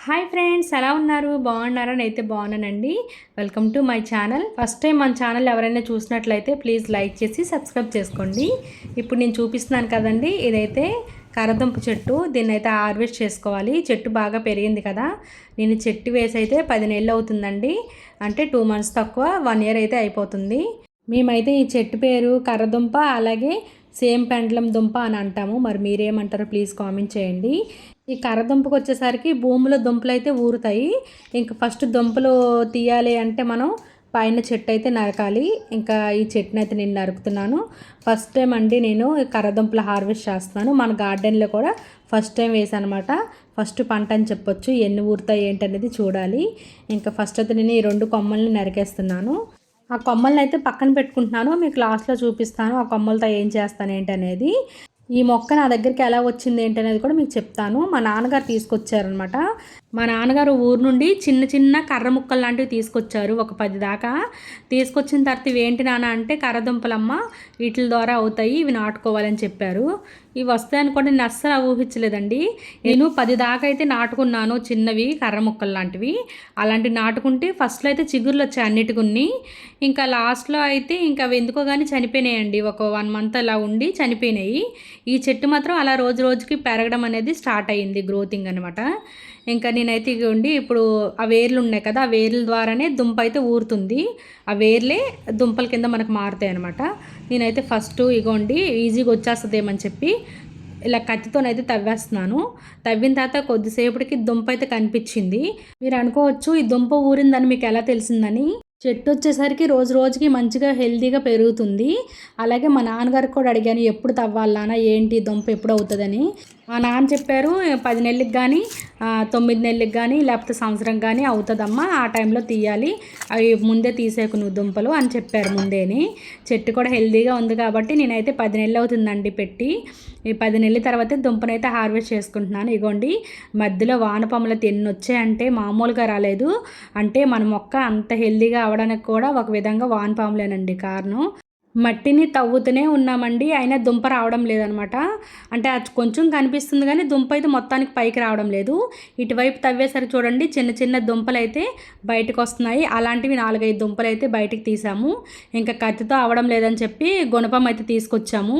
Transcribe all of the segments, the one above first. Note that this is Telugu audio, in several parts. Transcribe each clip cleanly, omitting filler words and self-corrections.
హాయ్ ఫ్రెండ్స్, ఎలా ఉన్నారు? బాగున్నారా? నేనైతే బాగున్నానండి. Welcome to my channel. First time మన ఛానల్ ఎవరైనా చూసినట్లయితే ప్లీజ్ లైక్ చేసి సబ్స్క్రైబ్ చేసుకోండి. ఇప్పుడు నేను చూపిస్తున్నాను కదండి, ఇదైతే కరదుంప చెట్టు. దీన్ని అయితే హార్వెస్ట్ చేసుకోవాలి. చెట్టు బాగా పెరిగింది కదా. నేను చెట్టు వేసి అయితే 10 నెలలు అవుతుందండి. అంటే 2 మంత్స్ తక్కువ 1 ఇయర్ అయితే అయిపోతుంది. మేమైతే ఈ చెట్టు పేరు కర్రదుంప, అలాగే సేమ్ పెండలం దుంప అని అంటాము. మరి మీరేమంటారో ప్లీజ్ కామెంట్ చేయండి. ఈ కర్రదుంపకు వచ్చేసరికి భూమిలో దుంపలు అయితే ఊరుతాయి. ఇంకా ఫస్ట్ దుంపలు తీయాలి అంటే మనం పైన చెట్టు అయితే నరకాలి. ఇంకా ఈ చెట్టుని అయితే నేను నరుకుతున్నాను. ఫస్ట్ టైం అండి నేను కర్రదుంపలు హార్వెస్ట్ చేస్తున్నాను. మన గార్డెన్లో కూడా ఫస్ట్ టైం వేసాను అనమాట. ఫస్ట్ పంట అని చెప్పొచ్చు. ఎన్ని ఊరుతాయి ఏంటనేది చూడాలి. ఇంకా ఫస్ట్ అయితే నేను ఈ 2 కొమ్మల్ని నరికేస్తున్నాను. ఆ కొమ్మల్ని అయితే పక్కన పెట్టుకుంటున్నాను. మీకు లాస్ట్లో చూపిస్తాను ఆ కొమ్మలతో ఏం చేస్తాను ఏంటనేది. ఈ మొక్క నా దగ్గరికి ఎలా వచ్చింది ఏంటనేది కూడా మీకు చెప్తాను. మా నాన్నగారు తీసుకొచ్చారనమాట. మా నాన్నగారు ఊరు నుండి చిన్న చిన్న కర్ర ముక్కలు లాంటివి తీసుకొచ్చారు, ఒక 10 దాకా. తీసుకొచ్చిన తర్వాత ఇవి ఏంటి నాన్న అంటే, కర్రదుంపలమ్మ, వీటి ద్వారా అవుతాయి, ఇవి నాటుకోవాలని చెప్పారు. ఇవి వస్తాయని కూడా నేను అస్సలు ఊహించలేదండి. నేను 10 దాకా అయితే నాటుకున్నాను, చిన్నవి కర్ర ముక్కలు లాంటివి. అలాంటివి నాటుకుంటే ఫస్ట్లో అయితే చిగుర్లు వచ్చాయి అన్నిటికున్ని. ఇంకా లాస్ట్లో అయితే ఇంకా అవి ఎందుకో కానీ చనిపోయినాయండి. ఒక 1 మంత్ అలా ఉండి చనిపోయినాయి. ఈ చెట్టు మాత్రం అలా రోజు రోజుకి పెరగడం అనేది స్టార్ట్ అయ్యింది, గ్రోతింగ్ అనమాట. ఇంకా నేనైతే ఇగోండి ఇప్పుడు ఆ వేర్లు ఉన్నాయి కదా, ఆ వేర్ల ద్వారానే దుంప అయితే ఊరుతుంది. ఆ వేర్లే దుంపల కింద మనకు మారుతాయి అనమాట. నేనైతే ఫస్ట్ ఇగోండి ఈజీగా వచ్చేస్తుందేమని చెప్పి ఇలా కత్తితోనైతే తవ్వేస్తున్నాను. తవ్విన తర్వాత కొద్దిసేపటికి దుంప అయితే కనిపించింది. మీరు అనుకోవచ్చు ఈ దుంప ఊరిందని మీకు ఎలా తెలిసిందని. చెట్టు వచ్చేసరికి రోజు రోజుకి మంచిగా హెల్తీగా పెరుగుతుంది. అలాగే మా నాన్నగారికి కూడా అడిగాను, ఎప్పుడు తవ్వాలి నాన్న, ఏంటి దుంప ఎప్పుడు అవుతుందని. మా నాన్న చెప్పారు 10 నెలలకు కానీ 9 నెలలకు కానీ లేకపోతే సంవత్సరం కానీ అవుతుందమ్మా, ఆ టైంలో తీయాలి, అవి ముందే తీసేకు నువ్వు దుంపలు అని చెప్పారు ముందేని. చెట్టు కూడా హెల్తీగా ఉంది కాబట్టి నేనైతే 10 నెలలు అవుతుందండి పెట్టి. ఈ 10 నెలల తర్వాతే దుంపనైతే హార్వెస్ట్ చేసుకుంటున్నాను. ఇగోండి మధ్యలో వానపాములు ఎన్ని వచ్చాయంటే మామూలుగా రాలేదు. అంటే మన మొక్క అంత హెల్తీగా అవడానికి కూడా ఒక విధంగా వానపాములేనండి కారణం. మట్టిని తవ్వుతూనే ఉన్నామండి, అయినా దుంప రావడం లేదనమాట. అంటే అది కొంచెం కనిపిస్తుంది కానీ దుంప అయితే మొత్తానికి పైకి రావడం లేదు. ఇటువైపు తవ్వేసరికి చూడండి చిన్న చిన్న దుంపలు అయితే బయటకు వస్తున్నాయి. అలాంటివి 4-5 దుంపలు అయితే బయటికి తీసాము. ఇంకా కత్తితో అవడం లేదని చెప్పి గుణపం అయితే తీసుకొచ్చాము.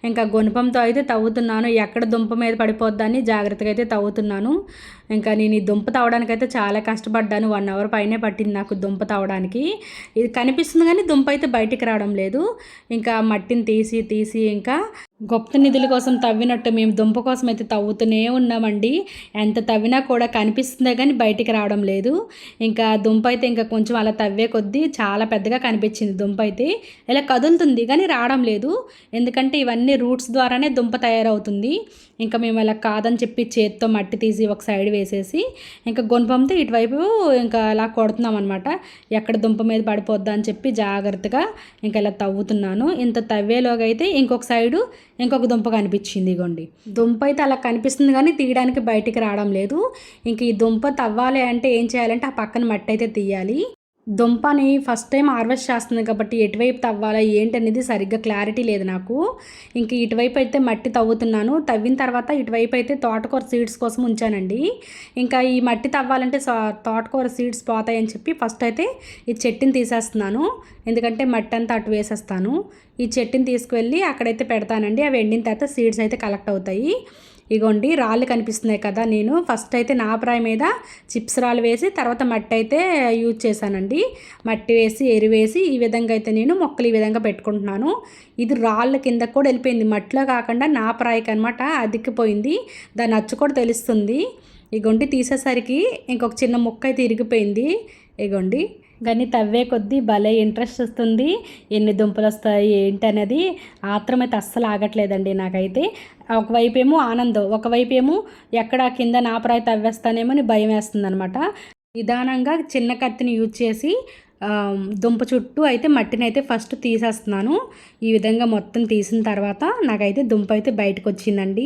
ఇంకా గుణపంతో అయితే తవ్వుతున్నాను. ఎక్కడ దుంప మీద పడిపోద్దని జాగ్రత్తగా అయితే తవ్వుతున్నాను. ఇంకా నేను ఈ దుంప తవ్వడానికి అయితే చాలా కష్టపడ్డాను. 1 అవర్ పైనే పట్టింది నాకు దుంప తవ్వడానికి. ఇది కనిపిస్తుంది కానీ దుంప అయితే బయటికి రావడం లేదు. ఇంకా మట్టిని తీసి తీసి ఇంకా గుప్త నిధుల కోసం తవ్వినట్టు మేము దుంప కోసం అయితే తవ్వుతూనే ఉన్నామండి. ఎంత తవ్వినా కూడా కనిపిస్తుందే కానీ బయటికి రావడం లేదు. ఇంకా దుంప అయితే ఇంకా కొంచెం అలా తవ్వే కొద్దీ చాలా పెద్దగా కనిపించింది. దుంప అయితే ఇలా కదులుతుంది కానీ రావడం లేదు. ఎందుకంటే ఇవన్నీ రూట్స్ ద్వారానే దుంప తయారవుతుంది. ఇంకా మేము అలా కాదని చెప్పి చేత్తో మట్టి తీసి ఒక సైడ్ వేసేసి ఇంకా గుణపంతో ఇటువైపు ఇంకా అలా కొడుతున్నాం అనమాట. ఎక్కడ దుంప మీద పడిపోద్దా అని చెప్పి జాగ్రత్తగా ఇంకా ఇలా తవ్వుతున్నాను. ఇంత తవ్వేలోగా అయితే ఇంకొక దుంప కనిపించింది. ఇగోండి దుంప అయితే అలా కనిపిస్తుంది కానీ తీయడానికి బయటికి రావడం లేదు. ఇంక ఈ దుంప తవ్వాలి అంటే ఏం చేయాలంటే ఆ పక్కన మట్టి అయితే తీయాలి. దుంపని ఫస్ట్ టైం హార్వెస్ట్ చేస్తుంది కాబట్టి ఎటువైపు తవ్వాలా ఏంటనేది సరిగ్గా క్లారిటీ లేదు నాకు. ఇంక ఇటువైపు అయితే మట్టి తవ్వుతున్నాను. తవ్విన తర్వాత ఇటువైపు అయితే తోటకూర సీడ్స్ కోసం ఉంచానండి. ఇంకా ఈ మట్టి తవ్వాలంటే తోటకూర సీడ్స్ పోతాయని చెప్పి ఫస్ట్ అయితే ఈ చెట్టుని తీసేస్తున్నాను. ఎందుకంటే మట్టి అంతా అటు వేసేస్తాను. ఈ చెట్టుని తీసుకువెళ్ళి అక్కడైతే పెడతానండి. అవి ఎండిన తర్వాత సీడ్స్ అయితే కలెక్ట్ అవుతాయి. ఇగోండి రాళ్ళు కనిపిస్తున్నాయి కదా, నేను ఫస్ట్ అయితే నాపరాయి మీద చిప్స్ రాళ్ళు వేసి తర్వాత మట్టి అయితే యూజ్ చేశానండి. మట్టి వేసి ఎరువేసి ఈ విధంగా అయితే నేను మొక్కలు ఈ విధంగా పెట్టుకుంటున్నాను. ఇది రాళ్ళ కింద కూడా వెళ్ళిపోయింది, మట్టిలో కాకుండా నాపరాయికి అనమాట అదిక్కిపోయింది. దాని అచ్చు కూడా తెలుస్తుంది. ఇగోండి తీసేసరికి ఇంకొక చిన్న ముక్క అయితే ఇరిగిపోయింది. ఇగోండి కానీ తవ్వే కొద్దీ భలే ఇంట్రెస్ట్ వస్తుంది. ఎన్ని దుంపలు వస్తాయి ఏంటనేది ఆత్రం అయితే అస్సలు ఆగట్లేదండి నాకైతే. ఒకవైపు ఏమో ఆనందం, ఒకవైపు ఏమో ఎక్కడ కింద నాపరాయి తవ్వేస్తానేమో అని భయం వేస్తుంది అనమాట. నిదానంగా చిన్న కత్తిని యూజ్ చేసి దుంప చుట్టూ అయితే మట్టిని అయితే ఫస్ట్ తీసేస్తున్నాను. ఈ విధంగా మొత్తం తీసిన తర్వాత నాకైతే దుంప అయితే బయటకు వచ్చిందండి.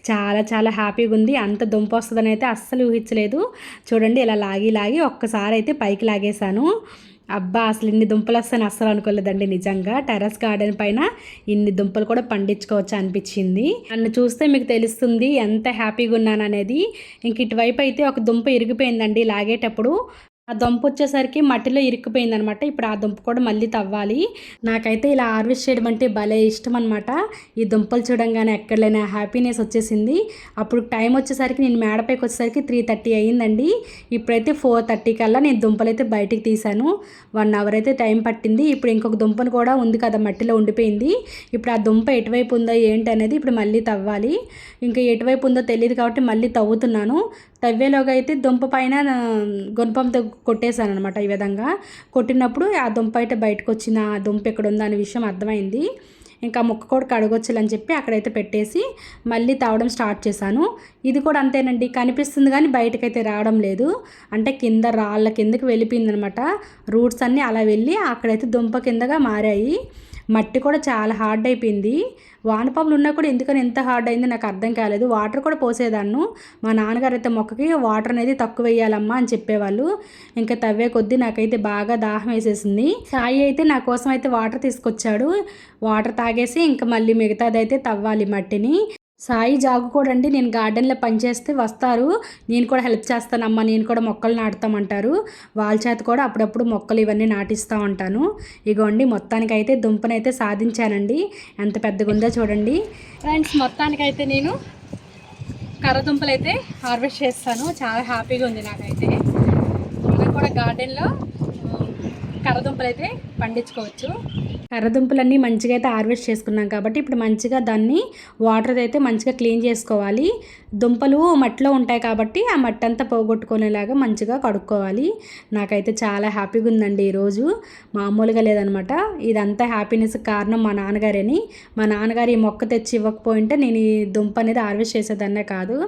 చాలా చాలా హ్యాపీగా ఉంది. అంత దుంప వస్తుందని అయితే అస్సలు ఊహించలేదు. చూడండి ఇలా లాగి లాగి ఒక్కసారి అయితే పైకి లాగేశాను. అబ్బా అసలు ఇన్ని దుంపలు వస్తాయని అస్సలు అనుకోలేదండి. నిజంగా టెర్రస్ గార్డెన్ పైన ఇన్ని దుంపలు కూడా పండించుకోవచ్చు అనిపించింది. నన్ను చూస్తే మీకు తెలుస్తుంది ఎంత హ్యాపీగా ఉన్నాను అనేది. ఇంక ఇటువైపు అయితే ఒక దుంప ఇరిగిపోయిందండి లాగేటప్పుడు. ఆ దుంప వచ్చేసరికి మట్టిలో ఇరుక్కుపోయిందనమాట. ఇప్పుడు ఆ దుంప కూడా మళ్ళీ తవ్వాలి. నాకైతే ఇలా హార్వెస్ట్ చేయడం అంటే భలే ఇష్టం అనమాట. ఈ దుంపలు చూడంగానే ఎక్కడ లేని హ్యాపీనెస్ వచ్చేసింది. అప్పుడు టైం వచ్చేసరికి నేను మేడపైకి వచ్చేసరికి 3:30 అయ్యిందండి. ఇప్పుడైతే 4:30 కల్లా నేను దుంపలు అయితే బయటికి తీసాను. 1 అవర్ అయితే టైం పట్టింది. ఇప్పుడు ఇంకొక దుంపను కూడా ఉంది కదా మట్టిలో ఉండిపోయింది. ఇప్పుడు ఆ దుంప ఎటువైపు ఉందో ఏంటి అనేది ఇప్పుడు మళ్ళీ తవ్వాలి. ఇంకా ఎటువైపు ఉందో తెలియదు కాబట్టి మళ్ళీ తవ్వుతున్నాను. తవ్వేలోగా అయితే దుంప పైన గుణపంతో కొట్టేశాను అనమాట. ఈ విధంగా కొట్టినప్పుడు ఆ దుంప అయితే బయటకు వచ్చిన ఆ దుంప ఎక్కడ ఉందో అనే విషయం అర్థమైంది. ఇంకా ముక్క కూడా కడగొచ్చులని చెప్పి అక్కడైతే పెట్టేసి మళ్ళీ తవ్వడం స్టార్ట్ చేశాను. ఇది కూడా అంతేనండి, కనిపిస్తుంది కానీ బయటకైతే రావడం లేదు. అంటే కింద రాళ్ళ కిందకి వెళ్ళిపోయిందనమాట. రూట్స్ అన్నీ అలా వెళ్ళి అక్కడైతే దుంప కిందగా మారాయి. మట్టి కూడా చాలా హార్డ్ అయిపోయింది. వానపాములు ఉన్నా కూడా ఎందుకని ఎంత హార్డ్ అయింది నాకు అర్థం కాలేదు. వాటర్ కూడా పోసేదాన్ని. మా నాన్నగారు అయితే మొక్కకి వాటర్ అనేది తక్కువ వేయాలమ్మా అని చెప్పేవాళ్ళు. ఇంకా తవ్వే కొద్దీ నాకైతే బాగా దాహం వేసేసింది. సాయి అయితే నా కోసం అయితే వాటర్ తీసుకొచ్చాడు. వాటర్ తాగేసి ఇంకా మళ్ళీ మిగతాదైతే తవ్వాలి మట్టిని. సాయి జాగు కూడా అండి, నేను గార్డెన్లో పనిచేస్తే వస్తారు, నేను కూడా హెల్ప్ చేస్తానమ్మా, నేను కూడా మొక్కలు నాటుతామంటారు. వాళ్ళ చేత కూడా అప్పుడప్పుడు మొక్కలు ఇవన్నీ నాటిస్తూ ఉంటాను. ఇగోండి మొత్తానికైతే దుంపనైతే సాధించానండి. ఎంత పెద్దగా ఉందో చూడండి ఫ్రెండ్స్. మొత్తానికైతే నేను కర్రదుంపలు అయితే హార్వెస్ట్ చేస్తాను. చాలా హ్యాపీగా ఉంది నాకైతే. మనం కూడా గార్డెన్లో కర్రదుంపలు అయితే పండించుకోవచ్చు. కర్రదుంపలన్నీ మంచిగా అయితే హార్వెస్ట్ చేసుకున్నాం కాబట్టి ఇప్పుడు మంచిగా దాన్ని వాటర్ అయితే మంచిగా క్లీన్ చేసుకోవాలి. దుంపలు మట్టిలో ఉంటాయి కాబట్టి ఆ మట్టి అంతా పోగొట్టుకునేలాగా మంచిగా కడుక్కోవాలి. నాకైతే చాలా హ్యాపీగా ఉందండి ఈరోజు, మామూలుగా లేదనమాట. ఇదంతా హ్యాపీనెస్ కారణం మా నాన్నగారేని. మా నాన్నగారు ఈ మొక్క తెచ్చి ఇవ్వకపోయింటే నేను ఈ దుంప అనేది హార్వెస్ట్ చేసేదాన్నే కాదు.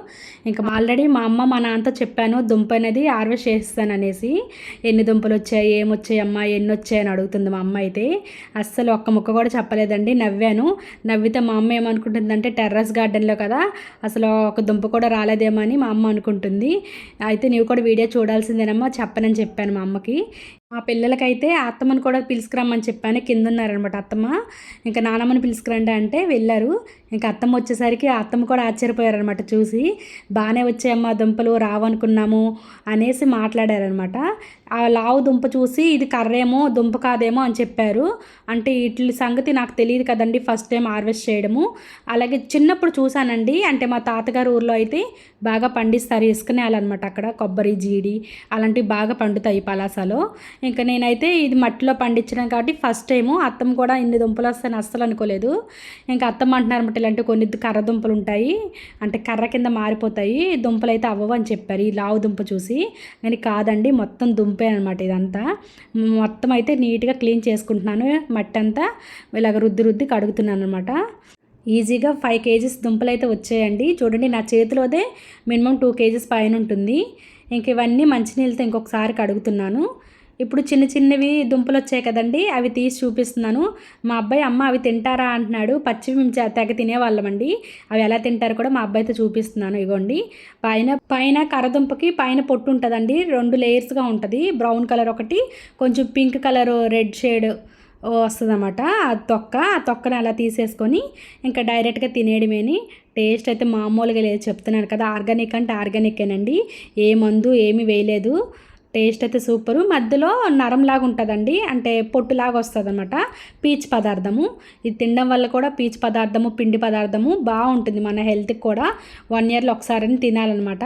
ఇంకా ఆల్రెడీ మా అమ్మ మా నాన్నతో చెప్పాను దుంప అనేది హార్వెస్ట్ చేస్తాను అనేసి. ఎన్ని దుంపలు వచ్చాయి, ఏమొచ్చాయి అమ్మ, ఎన్ని వచ్చాయని అడుగుతుంది మా అమ్మ అయితే. అస్సలు ఒక్క ముక్క కూడా చెప్పలేదండి. నవ్వాను. నవ్వితే మా అమ్మ ఏమనుకుంటుందంటే టెర్రస్ గార్డెన్లో కదా అసలు ఒక దుంప కూడా రాలేదేమో అని మా అమ్మ అనుకుంటుంది. అయితే నీవు కూడా వీడియో చూడాల్సిందేనమ్మా చెప్పనని చెప్పాను మా అమ్మకి. మా పిల్లలకైతే అత్తమ్మని కూడా పిలుచుకురమ్మని చెప్పాను. కింద ఉన్నారనమాట అత్తమ్మ. ఇంకా నానమ్మని పిలుచుకురండి అంటే వెళ్ళారు. ఇంకా అత్తమ్మ వచ్చేసరికి అత్తమ్మ కూడా ఆశ్చర్యపోయారనమాట చూసి. బాగానే వచ్చాయమ్మా దుంపలు, రావనుకున్నాము అనేసి మాట్లాడారనమాట. ఆ లావు దుంప చూసి ఇది కర్రేమో దుంప కాదేమో అని చెప్పారు. అంటే ఇట్ల సంగతి నాకు తెలియదు కదండి, ఫస్ట్ టైం హార్వెస్ట్ చేయడము. అలాగే చిన్నప్పుడు చూశానండి, అంటే మా తాతగారు ఊర్లో అయితే బాగా పండిస్తారు ఇసుక నేల అనమాట. అక్కడ కొబ్బరి, జీడి అలాంటివి బాగా పండుతాయి పలాసలో. ఇంకా నేనైతే ఇది మట్టిలో పండించడం కాబట్టి ఫస్ట్ టైము. అత్తమ్మ కూడా ఇన్ని దుంపలు వస్తాయని అస్సలు అనుకోలేదు. ఇంకా అత్తమ్మ అంటున్నారన్నమాట ఇలాంటి కొన్ని కర్ర దుంపలు ఉంటాయి, అంటే కర్ర కింద మారిపోతాయి, దుంపలు అయితే అవ్వవు అని చెప్పారు ఈ లావు దుంప చూసి. కానీ కాదండి, మొత్తం దుంపే అనమాట ఇదంతా. మొత్తం అయితే నీట్గా క్లీన్ చేసుకుంటున్నాను. మట్టి అంతా ఇలాగ రుద్ది రుద్ది కడుగుతున్నాను అనమాట. ఈజీగా 5 kgs దుంపలు అయితే వచ్చాయండి. చూడండి నా చేతిలోదే మినిమం 2 kgs పైన ఉంటుంది. ఇంక ఇవన్నీ మంచినీళ్ళతో ఇంకొకసారి కడుగుతున్నాను. ఇప్పుడు చిన్న చిన్నవి దుంపలు వచ్చాయి కదండి, అవి తీసి చూపిస్తున్నాను. మా అబ్బాయి అమ్మ అవి తింటారా అంటున్నాడు. పచ్చివి మేము తెగ తినేవాళ్ళమండి. అవి ఎలా తింటారు కూడా మా అబ్బాయితో చూపిస్తున్నాను. ఇగోండి పైన కర్రదుంపకి పైన పొట్టు ఉంటుందండి, 2 లేయర్స్గా ఉంటుంది. బ్రౌన్ కలర్ ఒకటి, కొంచెం పింక్ కలర్ రెడ్ షేడ్ వస్తుంది అన్నమాట. ఆ తొక్కని అలా తీసేసుకొని ఇంకా డైరెక్ట్గా తినేయడమేని. టేస్ట్ అయితే మామూలుగా లేదు, చెప్తున్నాను కదా. ఆర్గానిక్ అంటే ఆర్గానికేనండి, ఏ మందు ఏమీ వేయలేదు. టేస్ట్ అయితే సూపరు. మధ్యలో నరంలాగా ఉంటుందండి, అంటే పొట్టులాగా వస్తుంది అనమాట పీచు పదార్థము. ఇది తినడం వల్ల కూడా పీచు పదార్థము, పిండి పదార్థము బాగుంటుంది మన హెల్త్కి కూడా. 1 yearలో ఒకసారి తినాలన్నమాట.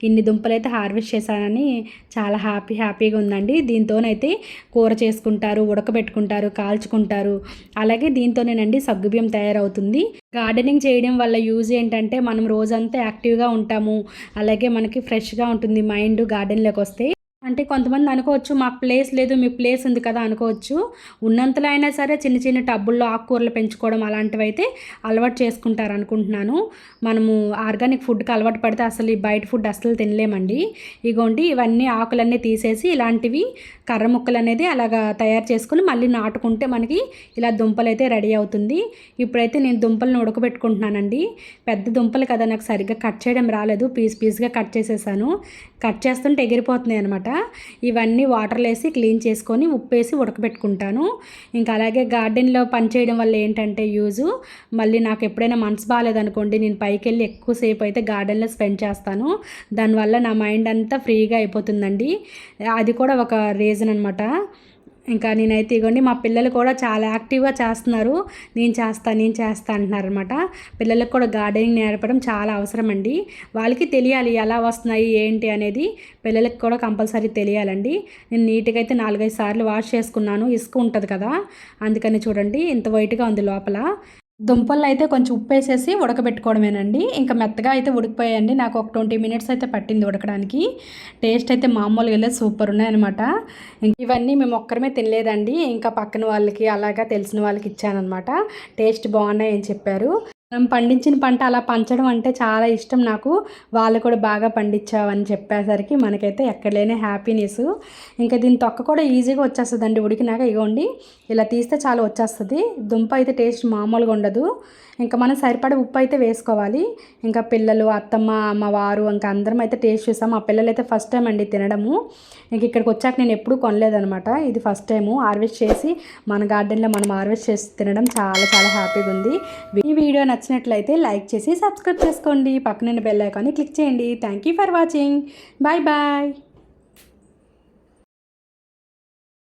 ఇన్ని దుంపలు అయితే హార్వెస్ట్ చేశానని చాలా హ్యాపీగా ఉందండి. దీంతోనైతే కూర చేసుకుంటారు, ఉడకబెట్టుకుంటారు, కాల్చుకుంటారు. అలాగే దీంతోనేనండి సగ్గుబియ్యం తయారవుతుంది. గార్డెనింగ్ చేయడం వల్ల యూజ్ ఏంటంటే మనం రోజంతా యాక్టివ్గా ఉంటాము. అలాగే మనకి ఫ్రెష్గా ఉంటుంది మైండ్ గార్డెన్లోకి వస్తే. అంటే కొంతమంది అనుకోవచ్చు మాకు ప్లేస్ లేదు, మీకు ప్లేస్ ఉంది కదా అనుకోవచ్చు. ఉన్నంతలో అయినా సరే చిన్న చిన్న టబ్బుల్లో ఆకుకూరలు పెంచుకోవడం అలాంటివి అయితే అలవాటు చేసుకుంటారు అనుకుంటున్నాను. మనము ఆర్గానిక్ ఫుడ్కి అలవాటు పడితే అసలు ఈ బయట ఫుడ్ అసలు తినలేమండి. ఇగోండి ఇవన్నీ ఆకులన్నీ తీసేసి ఇలాంటివి కర్ర ముక్కలు అనేది అలాగా తయారు చేసుకుని మళ్ళీ నాటుకుంటే మనకి ఇలా దుంపలు అయితే రెడీ అవుతుంది. ఇప్పుడైతే నేను దుంపలను ఉడకబెట్టుకుంటున్నానండి. పెద్ద దుంపలు కదా, నాకు సరిగ్గా కట్ చేయడం రాలేదు, పీస్గా కట్ చేసేసాను. కట్ చేస్తుంటే ఎగిరిపోతున్నాయి అనమాట. ఇవన్నీ వాటర్లో వేసి క్లీన్ చేసుకొని ఉప్పేసి ఉడకబెట్టుకుంటాను. ఇంకా అలాగే గార్డెన్లో పని చేయడం వల్ల ఏంటంటే యూజు, మళ్ళీ నాకు ఎప్పుడైనా మనసు బాగాలేదనుకోండి, నేను పైకి వెళ్ళి ఎక్కువసేపు అయితే గార్డెన్లో స్పెండ్ చేస్తాను. దానివల్ల నా మైండ్ అంతా ఫ్రీగా అయిపోతుందండి. అది కూడా ఒక రీజన్ అనమాట. ఇంకా నేనైతే ఇగోండి, మా పిల్లలు కూడా చాలా యాక్టివ్గా చేస్తున్నారు. నేను చేస్తా అంటున్నారు అనమాట. పిల్లలకు కూడా గార్డెనింగ్ నేర్పడం చాలా అవసరం అండి. వాళ్ళకి తెలియాలి ఎలా వస్తున్నాయి ఏంటి అనేది, పిల్లలకి కూడా కంపల్సరీ తెలియాలండి. నేను నీట్గా అయితే 4-5 సార్లు వాష్ చేసుకున్నాను. ఇసుక ఉంటుంది కదా, అందుకని చూడండి ఇంత వైట్గా ఉంది లోపల. దుంపలు అయితే కొంచెం ఉప్పు వేసేసి ఉడకబెట్టుకోవడమేనండి. ఇంకా మెత్తగా అయితే ఉడికిపోయాయండి. నాకు ఒక 20 మినిట్స్ అయితే పట్టింది ఉడకడానికి. టేస్ట్ అయితే మామూలుగా లేదు, సూపర్ ఉన్నాయన్నమాట. ఇవన్నీ మేము ఒక్కరమే తినలేదండి, ఇంకా పక్కన వాళ్ళకి అలాగా తెలిసిన వాళ్ళకి ఇచ్చానమాట. టేస్ట్ బాగున్నాయి అని చెప్పారు. మనం పండించిన పంట అలా పంచడం అంటే చాలా ఇష్టం నాకు. వాళ్ళు కూడా బాగా పండించావని చెప్పేసరికి మనకైతే ఎక్కడ లేని హ్యాపీనెస్. ఇంకా దీని తొక్క కూడా ఈజీగా వచ్చేస్తుందండి ఉడికినాక. ఇగోండి ఇలా తీస్తే చాలా వచ్చేస్తుంది. దుంప అయితే టేస్ట్ మామూలుగా ఉండదు. ఇంకా మనం సరిపడే ఉప్పు అయితే వేసుకోవాలి. ఇంకా పిల్లలు, అత్తమ్మ, మా వారు, ఇంకా అందరం అయితే టేస్ట్ చూసాం. మా పిల్లలు అయితే ఫస్ట్ టైం అండి తినడము. ఇంక ఇక్కడికి వచ్చాక నేను ఎప్పుడూ కొనలేదనమాట. ఇది ఫస్ట్ టైము హార్వెస్ట్ చేసి మన గార్డెన్లో మనం హార్వెస్ట్ చేసి తినడం చాలా చాలా హ్యాపీగా ఉంది. ఈ వీడియో నచ్చినట్లయితే లైక్ చేసి సబ్స్క్రైబ్ చేసుకోండి. పక్కన బెల్ ఐకాన్ని క్లిక్ చేయండి. Thank you for watching. Bye bye.